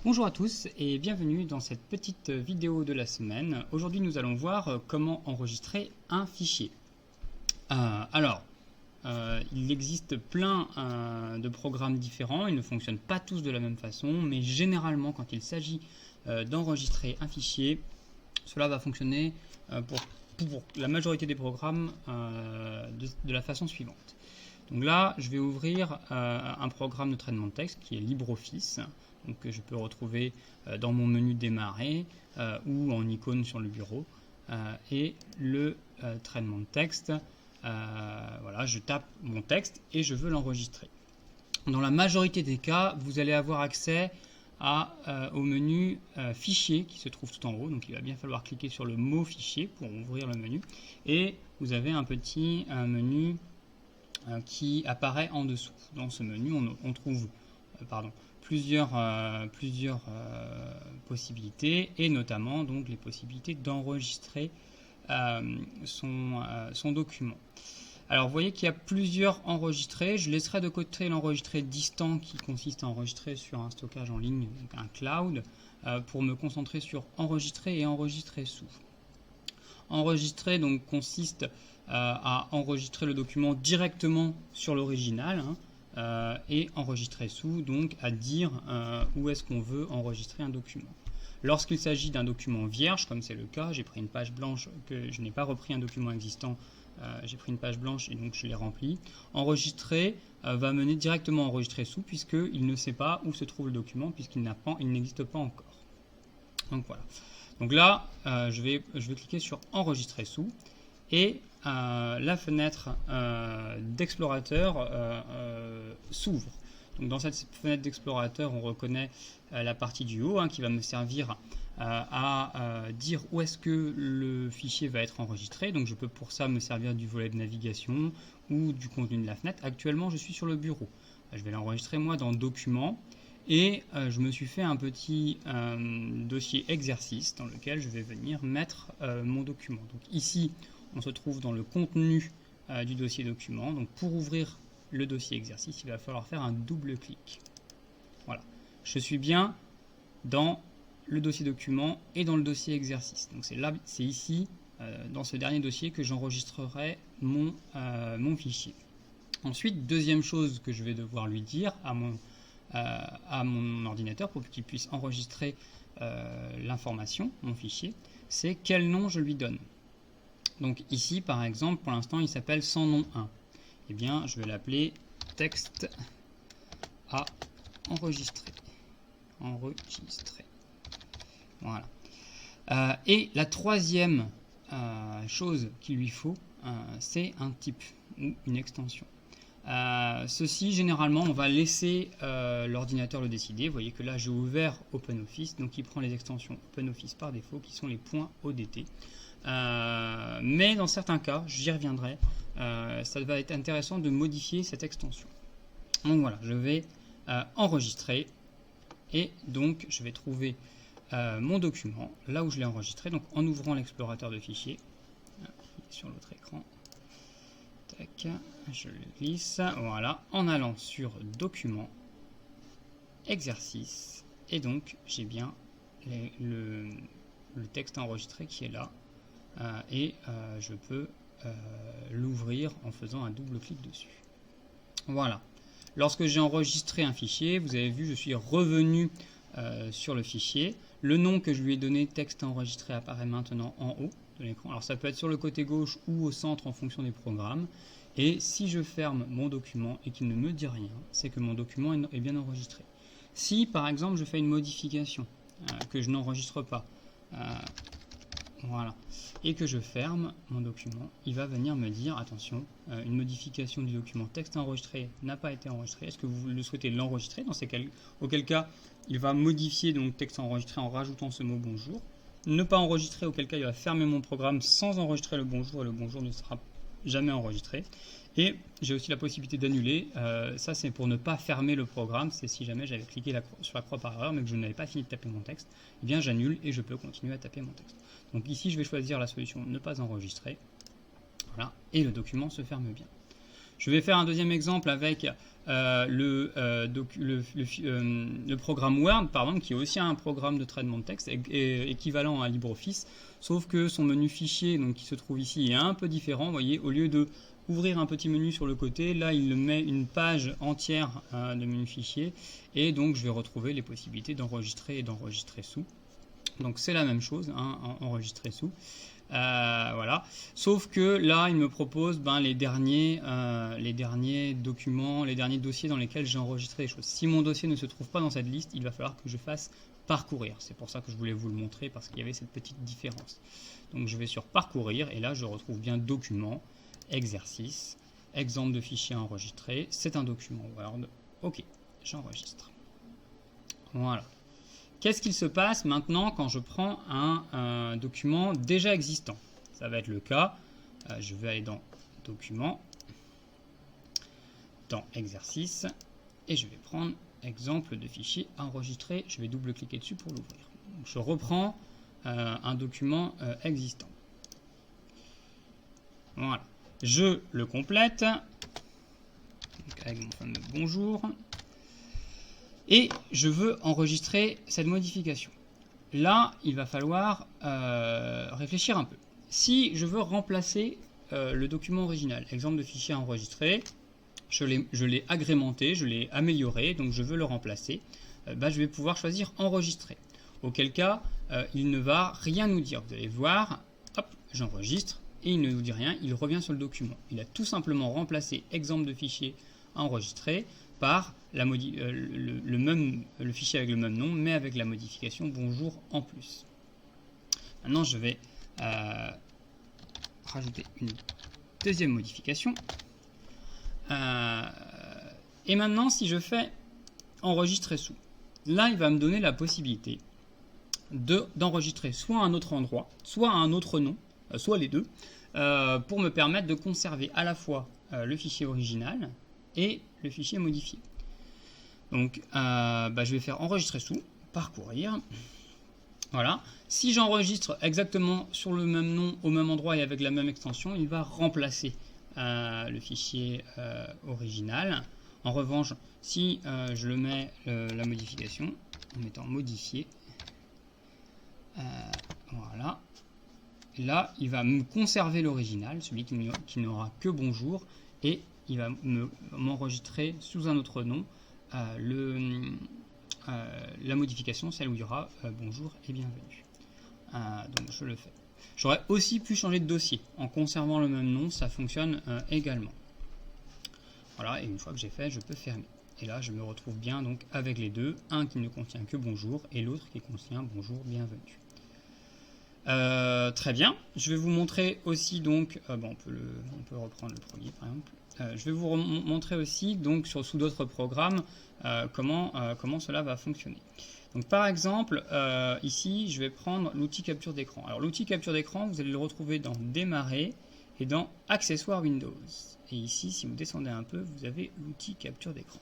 Bonjour à tous et bienvenue dans cette petite vidéo de la semaine. Aujourd'hui nous allons voir comment enregistrer un fichier. Il existe plein de programmes différents, ils ne fonctionnent pas tous de la même façon, mais généralement quand il s'agit d'enregistrer un fichier, cela va fonctionner pour la majorité des programmes de la façon suivante. Donc là, je vais ouvrir un programme de traitement de texte qui est LibreOffice, donc que je peux retrouver dans mon menu démarrer ou en icône sur le bureau. Et le traitement de texte, voilà, je tape mon texte et je veux l'enregistrer. Dans la majorité des cas, vous allez avoir accès au menu fichier qui se trouve tout en haut. Donc il va bien falloir cliquer sur le mot fichier pour ouvrir le menu. Et vous avez un petit menu qui apparaît en dessous. Dans ce menu, on trouve plusieurs possibilités et notamment donc les possibilités d'enregistrer son document. Alors vous voyez qu'il y a plusieurs enregistrés. Je laisserai de côté l'enregistré distant qui consiste à enregistrer sur un stockage en ligne, donc un cloud, pour me concentrer sur enregistrer et enregistrer sous. Enregistrer donc consiste à enregistrer le document directement sur l'original et enregistrer sous donc à dire où est-ce qu'on veut enregistrer un document. Lorsqu'il s'agit d'un document vierge, comme c'est le cas, j'ai pris une page blanche, que je n'ai pas repris un document existant, j'ai pris une page blanche et donc je l'ai remplie. Enregistrer va mener directement à enregistrer sous puisqu'il ne sait pas où se trouve le document puisqu'il n'existe pas encore. Donc voilà. Donc là, je vais cliquer sur enregistrer sous et la fenêtre d'explorateur s'ouvre. Donc dans cette fenêtre d'explorateur, on reconnaît la partie du haut qui va me servir à dire où est-ce que le fichier va être enregistré. Donc je peux pour ça me servir du volet de navigation ou du contenu de la fenêtre. Actuellement, je suis sur le bureau. Je vais l'enregistrer moi dans Documents. Et je me suis fait un petit dossier exercice dans lequel je vais venir mettre mon document. Donc ici, on se trouve dans le contenu du dossier document. Donc pour ouvrir le dossier exercice, il va falloir faire un double clic. Voilà. Je suis bien dans le dossier document et dans le dossier exercice. Donc c'est ici, dans ce dernier dossier, que j'enregistrerai mon fichier. Ensuite, deuxième chose que je vais devoir lui dire à mon ordinateur pour qu'il puisse enregistrer l'information, mon fichier, c'est quel nom je lui donne. Donc ici, par exemple, pour l'instant, il s'appelle sans nom 1. Eh bien, je vais l'appeler texte à enregistrer. Voilà. Et la troisième chose qu'il lui faut, c'est un type ou une extension. Ceci, généralement, on va laisser l'ordinateur le décider. Vous voyez que là, j'ai ouvert OpenOffice, donc il prend les extensions OpenOffice par défaut, qui sont les points .odt. Mais dans certains cas, j'y reviendrai, ça va être intéressant de modifier cette extension. Donc voilà, je vais enregistrer, et donc je vais trouver mon document, là où je l'ai enregistré, donc en ouvrant l'explorateur de fichiers, sur l'autre écran. Tac, je le glisse, voilà, en allant sur Documents, Exercice, et donc j'ai bien le texte enregistré qui est là, et je peux l'ouvrir en faisant un double clic dessus. Voilà. Lorsque j'ai enregistré un fichier, vous avez vu, je suis revenu sur le fichier. Le nom que je lui ai donné, texte enregistré, apparaît maintenant en haut de l'écran. Alors ça peut être sur le côté gauche ou au centre en fonction des programmes. Et si je ferme mon document et qu'il ne me dit rien, c'est que mon document est bien enregistré. Si par exemple je fais une modification que je n'enregistre pas, voilà, et que je ferme mon document, il va venir me dire attention, une modification du document texte enregistré n'a pas été enregistré. Est-ce que vous le souhaitez l'enregistrer? Auquel cas, il va modifier donc texte enregistré en rajoutant ce mot bonjour. Ne pas enregistrer, auquel cas il va fermer mon programme sans enregistrer le bonjour et le bonjour ne sera jamais enregistré. Et j'ai aussi la possibilité d'annuler, ça c'est pour ne pas fermer le programme, c'est si jamais j'avais cliqué sur la croix par erreur mais que je n'avais pas fini de taper mon texte, eh bien j'annule et je peux continuer à taper mon texte. Donc ici je vais choisir la solution ne pas enregistrer, voilà, et le document se ferme bien. Je vais faire un deuxième exemple avec le programme Word, par exemple, qui est aussi un programme de traitement de texte équivalent à LibreOffice, sauf que son menu fichier, donc, qui se trouve ici, est un peu différent. Vous voyez, au lieu de ouvrir un petit menu sur le côté, là il met une page entière de menu fichier, et donc je vais retrouver les possibilités d'enregistrer et d'enregistrer sous. Donc c'est la même chose, hein, enregistrer sous. Voilà. Sauf que là, il me propose les derniers documents, les derniers dossiers dans lesquels j'ai enregistré les choses. Si mon dossier ne se trouve pas dans cette liste, il va falloir que je fasse parcourir. C'est pour ça que je voulais vous le montrer, parce qu'il y avait cette petite différence. Donc je vais sur parcourir, et là je retrouve bien document, exercice, exemple de fichier enregistré. C'est un document Word. Ok, j'enregistre. Voilà. Qu'est-ce qu'il se passe maintenant quand je prends un document déjà existant? Ça va être le cas. Je vais aller dans Document, dans Exercice, et je vais prendre exemple de fichier enregistré. Je vais double-cliquer dessus pour l'ouvrir. Je reprends un document existant. Voilà. Je le complète donc avec mon fameux bonjour. Et je veux enregistrer cette modification. Là, il va falloir réfléchir un peu. Si je veux remplacer le document original, exemple de fichier enregistré, je l'ai agrémenté, je l'ai amélioré, donc je veux le remplacer, je vais pouvoir choisir enregistrer. Auquel cas, il ne va rien nous dire. Vous allez voir, hop, j'enregistre, et il ne nous dit rien, il revient sur le document. Il a tout simplement remplacé exemple de fichier enregistré par le fichier avec le même nom, mais avec la modification bonjour en plus. Maintenant, je vais rajouter une deuxième modification. Et maintenant, si je fais enregistrer sous, là, il va me donner la possibilité d'enregistrer soit à un autre endroit, soit à un autre nom, soit les deux, pour me permettre de conserver à la fois le fichier original et le fichier modifié. Donc je vais faire enregistrer sous, parcourir. Voilà. Si j'enregistre exactement sur le même nom, au même endroit et avec la même extension, il va remplacer le fichier original. En revanche, si je le mets la modification en mettant modifier, voilà. Là, il va me conserver l'original, celui qui n'aura que bonjour, et il va m'enregistrer sous un autre nom la modification, celle où il y aura bonjour et bienvenue. Donc je le fais. J'aurais aussi pu changer de dossier en conservant le même nom, ça fonctionne également. Voilà, et une fois que j'ai fait, je peux fermer. Et là, je me retrouve bien donc avec les deux, un qui ne contient que bonjour et l'autre qui contient bonjour, bienvenue. Très bien, je vais vous montrer aussi donc, on peut reprendre le premier par exemple. Je vais vous montrer aussi donc sous d'autres programmes comment cela va fonctionner. Donc par exemple, ici je vais prendre l'outil capture d'écran. Alors l'outil capture d'écran, vous allez le retrouver dans Démarrer et dans Accessoires Windows. Et ici, si vous descendez un peu, vous avez l'outil capture d'écran.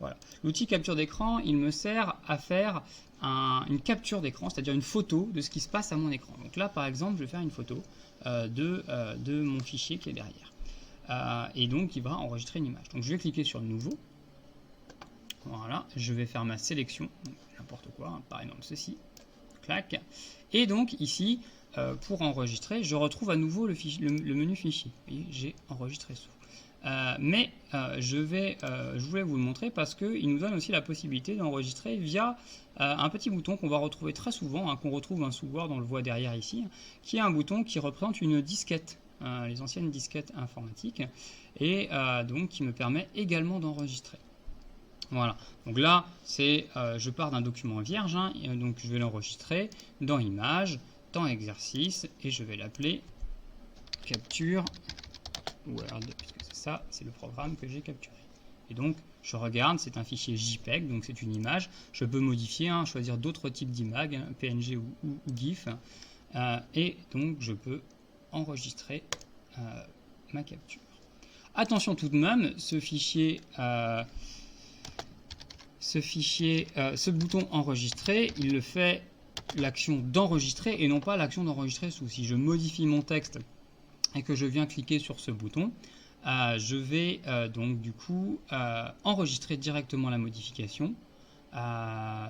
Voilà. L'outil capture d'écran, il me sert à faire une capture d'écran, c'est-à-dire une photo de ce qui se passe à mon écran. Donc là, par exemple, je vais faire une photo de mon fichier qui est derrière. Et donc, il va enregistrer une image. Donc, je vais cliquer sur Nouveau. Voilà. Je vais faire ma sélection, n'importe quoi, hein, par exemple ceci. Clac. Et donc, ici, pour enregistrer, je retrouve à nouveau le menu fichier. Vous voyez, j'ai enregistré sous. Je voulais vous le montrer parce qu'il nous donne aussi la possibilité d'enregistrer via un petit bouton qu'on va retrouver très souvent, hein, qu'on retrouve sous Word, on le voit derrière ici, qui est un bouton qui représente une disquette, les anciennes disquettes informatiques, et donc qui me permet également d'enregistrer. Voilà, donc là, je pars d'un document vierge, hein, et donc je vais l'enregistrer dans Images, dans Exercice, et je vais l'appeler Capture Word, puisque c'est ça, c'est le programme que j'ai capturé. Et donc, je regarde, c'est un fichier JPEG, donc c'est une image. Je peux modifier, hein, choisir d'autres types d'images, hein, PNG ou GIF. Et donc, je peux enregistrer ma capture. Attention tout de même, ce bouton enregistrer, il le fait l'action d'enregistrer et non pas l'action d'enregistrer sous. Si je modifie mon texte et que je viens cliquer sur ce bouton, je vais donc du coup enregistrer directement la modification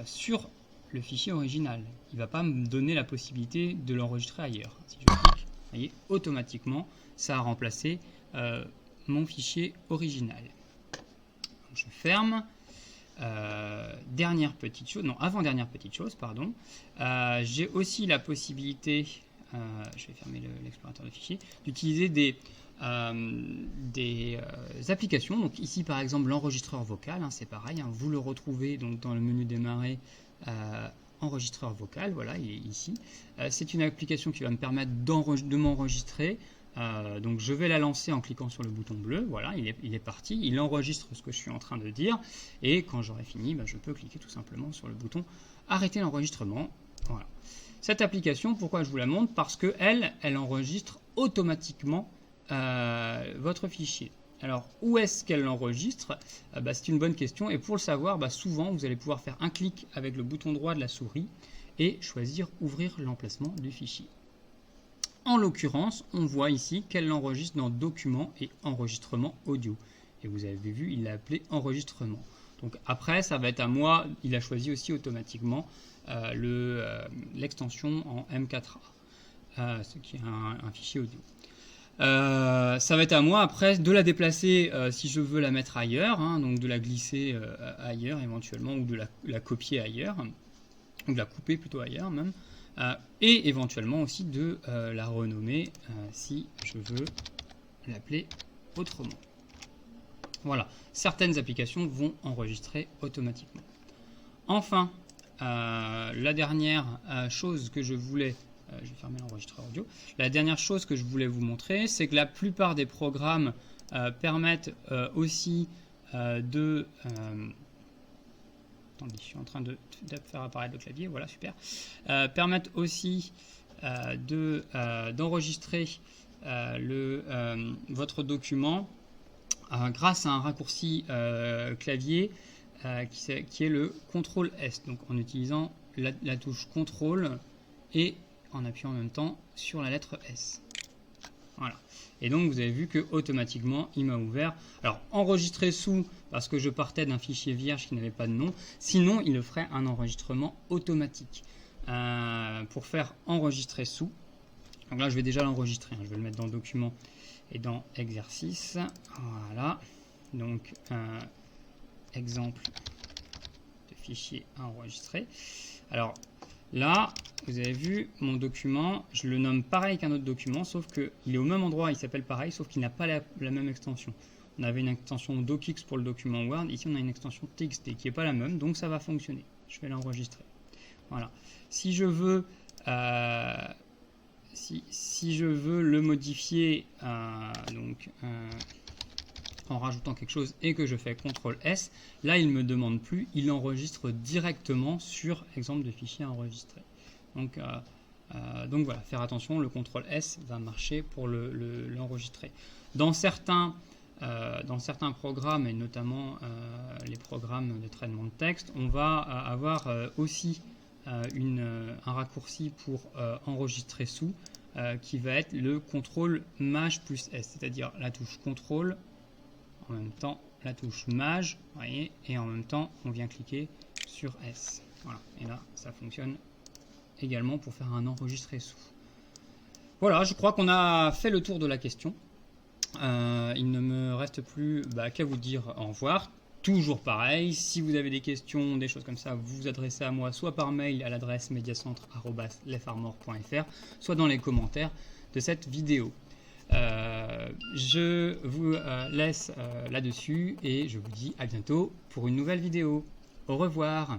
sur le fichier original. Il ne va pas me donner la possibilité de l'enregistrer ailleurs. Si je clique, vous voyez, automatiquement, ça a remplacé mon fichier original. Donc, je ferme. Dernière petite chose, non, avant-dernière petite chose, pardon. J'ai aussi la possibilité, je vais fermer l'explorateur de fichiers, d'utiliser des applications. Donc ici par exemple l'enregistreur vocal, hein, c'est pareil, hein, vous le retrouvez donc dans le menu démarrer, enregistreur vocal, voilà, il est ici. C'est une application qui va me permettre de m'enregistrer. Donc je vais la lancer en cliquant sur le bouton bleu, voilà, il est parti, il enregistre ce que je suis en train de dire, et quand j'aurai fini, je peux cliquer tout simplement sur le bouton arrêter l'enregistrement. Voilà. Cette application, pourquoi je vous la montre? Parce que elle enregistre automatiquement votre fichier. Alors où est-ce qu'elle l'enregistre? C'est une bonne question, et pour le savoir, souvent vous allez pouvoir faire un clic avec le bouton droit de la souris et choisir ouvrir l'emplacement du fichier. En l'occurrence, on voit ici qu'elle l'enregistre dans Documents et Enregistrement audio. Et vous avez vu, il l'a appelé Enregistrement. Donc après, ça va être à moi, il a choisi aussi automatiquement l'extension en M4A, ce qui est un fichier audio. Ça va être à moi après de la déplacer si je veux la mettre ailleurs, hein, donc de la glisser ailleurs éventuellement, ou de la copier ailleurs, ou de la couper plutôt ailleurs même. Et éventuellement aussi de la renommer si je veux l'appeler autrement. Voilà, certaines applications vont enregistrer automatiquement. Enfin, la dernière chose que je voulais, je vais fermer l'enregistreur audio, la dernière chose que je voulais vous montrer, c'est que la plupart des programmes permettent aussi de... Attendez, je suis en train de faire apparaître le clavier, voilà, super. Permettent aussi d'enregistrer votre document grâce à un raccourci clavier qui est le CTRL-S, donc en utilisant la touche CTRL et en appuyant en même temps sur la lettre S. Voilà. Et donc vous avez vu que automatiquement il m'a ouvert. Alors enregistrer sous, parce que je partais d'un fichier vierge qui n'avait pas de nom, sinon il le ferait un enregistrement automatique. Pour faire enregistrer sous, donc là je vais déjà l'enregistrer, hein, je vais le mettre dans document et dans exercice. Voilà, donc exemple de fichier à enregistrer. Alors là, vous avez vu mon document, je le nomme pareil qu'un autre document, sauf qu'il est au même endroit, il s'appelle pareil, sauf qu'il n'a pas la même extension. On avait une extension docx pour le document Word, ici on a une extension txt qui n'est pas la même, donc ça va fonctionner. Je vais l'enregistrer. Voilà. Si je veux, si je veux le modifier en rajoutant quelque chose et que je fais CTRL-S, là il ne me demande plus, il enregistre directement sur exemple de fichier enregistré. Donc voilà, faire attention, le CTRL-S va marcher pour l'enregistrer. Dans certains programmes, et notamment les programmes de traitement de texte, on va avoir aussi un raccourci pour enregistrer sous, qui va être le CTRL-MAJ plus S, c'est-à-dire la touche CTRL, en même temps la touche MAJ, voyez, et en même temps on vient cliquer sur S. Voilà, et là ça fonctionne également pour faire un enregistré sous. Voilà, je crois qu'on a fait le tour de la question. Il ne me reste plus qu'à vous dire au revoir. Toujours pareil, si vous avez des questions, des choses comme ça, vous vous adressez à moi soit par mail à l'adresse mediacentre@lefarmor.fr, soit dans les commentaires de cette vidéo. Je vous laisse là-dessus et je vous dis à bientôt pour une nouvelle vidéo. Au revoir.